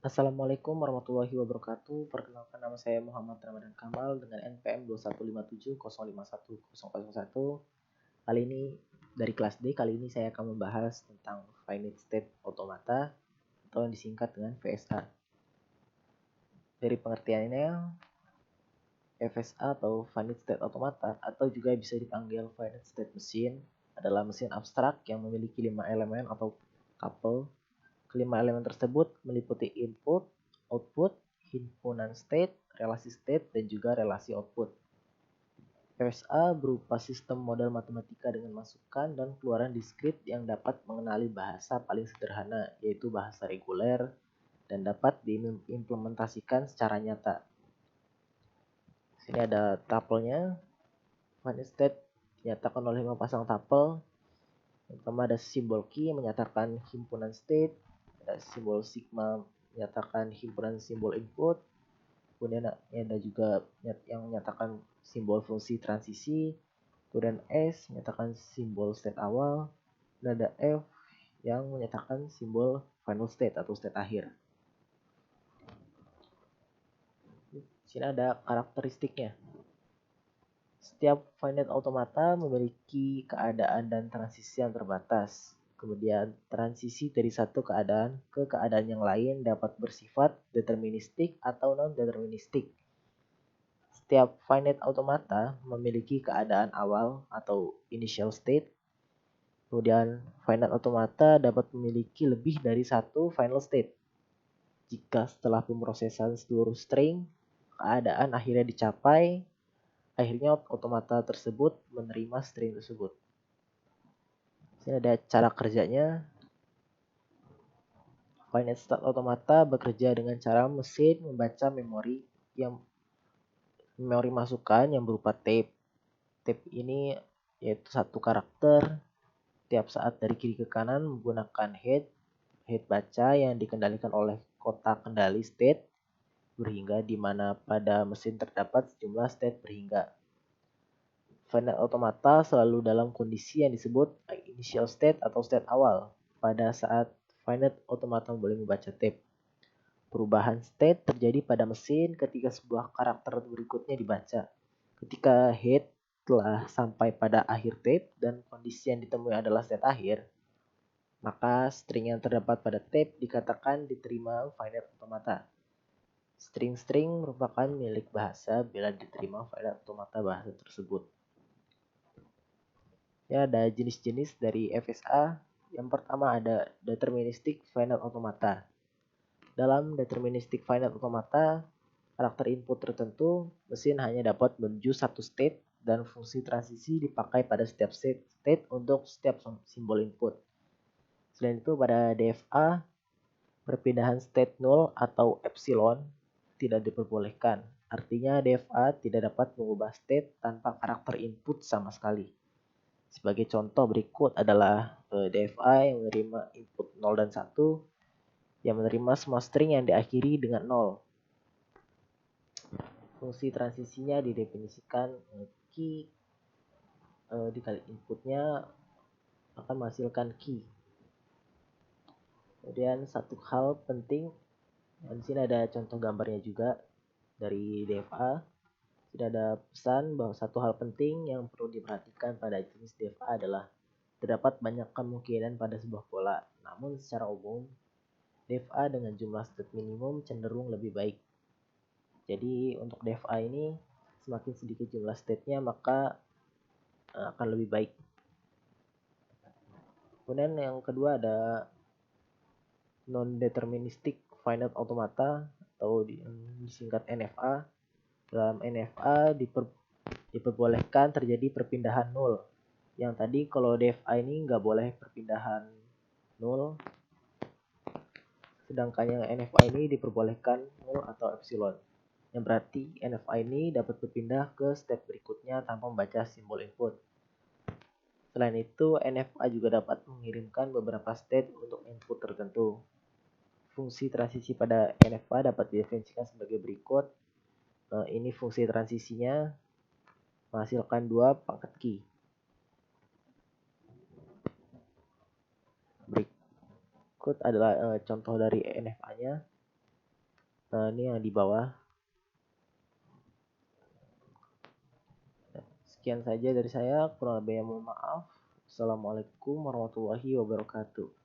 Assalamualaikum warahmatullahi wabarakatuh. Perkenalkan, nama saya Muhammad Ramadan Kamal dengan NPM 21570510001. Kali ini dari kelas D, kali ini saya akan membahas tentang finite state automata atau yang disingkat dengan VSA. Dari pengertiannya, FSA atau finite state automata atau juga bisa dipanggil finite state machine adalah mesin abstrak yang memiliki 5 elemen atau couple. Kelima elemen tersebut meliputi input, output, himpunan state, relasi state, dan juga relasi output. FSA berupa sistem model matematika dengan masukan dan keluaran diskrit yang dapat mengenali bahasa paling sederhana, yaitu bahasa reguler, dan dapat diimplementasikan secara nyata. Sini ada tuple-nya. Finite state dinyatakan oleh 5 pasang tuple. Yang pertama ada simbol key menyatakan himpunan state, ada simbol sigma menyatakan himpunan simbol input, kemudian ada juga yang menyatakan simbol fungsi transisi, kemudian S menyatakan simbol state awal, dan ada F yang menyatakan simbol final state atau state akhir. Di sini ada karakteristiknya. Setiap finite automata memiliki keadaan dan transisi yang terbatas. Kemudian transisi dari satu keadaan ke keadaan yang lain dapat bersifat deterministik atau non-deterministik. Setiap finite automata memiliki keadaan awal atau initial state. Kemudian finite automata dapat memiliki lebih dari satu final state. Jika setelah pemrosesan seluruh string, keadaan akhirnya dicapai, akhirnya automata tersebut menerima string tersebut. Sini ada cara kerjanya. Finite state automata bekerja dengan cara mesin membaca memori masukan yang berupa tape. Tape ini yaitu satu karakter tiap saat dari kiri ke kanan menggunakan head baca yang dikendalikan oleh kotak kendali state berhingga di mana pada mesin terdapat sejumlah state berhingga. Finite automata selalu dalam kondisi yang disebut initial state atau state awal pada saat finite automata boleh membaca tape. Perubahan state terjadi pada mesin ketika sebuah karakter berikutnya dibaca. Ketika head telah sampai pada akhir tape dan kondisi yang ditemui adalah state akhir, maka string yang terdapat pada tape dikatakan diterima finite automata. String-string merupakan milik bahasa bila diterima finite automata bahasa tersebut. Ya, ada jenis-jenis dari FSA. Yang pertama ada deterministic finite automata. Dalam deterministic finite automata, karakter input tertentu, mesin hanya dapat menuju satu state dan fungsi transisi dipakai pada setiap state untuk setiap simbol input. Selain itu pada DFA, perpindahan state null atau epsilon tidak diperbolehkan. Artinya DFA tidak dapat mengubah state tanpa karakter input sama sekali. Sebagai contoh berikut adalah DFA yang menerima input 0 dan 1 yang menerima semua string yang diakhiri dengan 0. Fungsi transisinya didefinisikan key dikali inputnya akan menghasilkan key. Kemudian satu hal penting, di sini ada contoh gambarnya juga dari DFA. Tidak ada pesan bahwa satu hal penting yang perlu diperhatikan pada jenis DFA adalah terdapat banyak kemungkinan pada sebuah pola. Namun secara umum, DFA dengan jumlah state minimum cenderung lebih baik. Jadi untuk DFA ini semakin sedikit jumlah state-nya maka akan lebih baik. Kemudian yang kedua ada non-deterministic finite automata atau disingkat NFA. Dalam NFA diperbolehkan terjadi perpindahan nol. Yang tadi kalau DFA ini nggak boleh perpindahan nol, sedangkan yang NFA ini diperbolehkan nol atau epsilon. Yang berarti NFA ini dapat berpindah ke step berikutnya tanpa membaca simbol input. Selain itu, NFA juga dapat mengirimkan beberapa state untuk input tertentu. Fungsi transisi pada NFA dapat didefinisikan sebagai berikut. Ini fungsi transisinya menghasilkan 2 pangkat key. Berikut adalah contoh dari NFA-nya. Nah, ini yang di bawah. Sekian saja dari saya, kurang lebihnya mohon maaf. Assalamualaikum warahmatullahi wabarakatuh.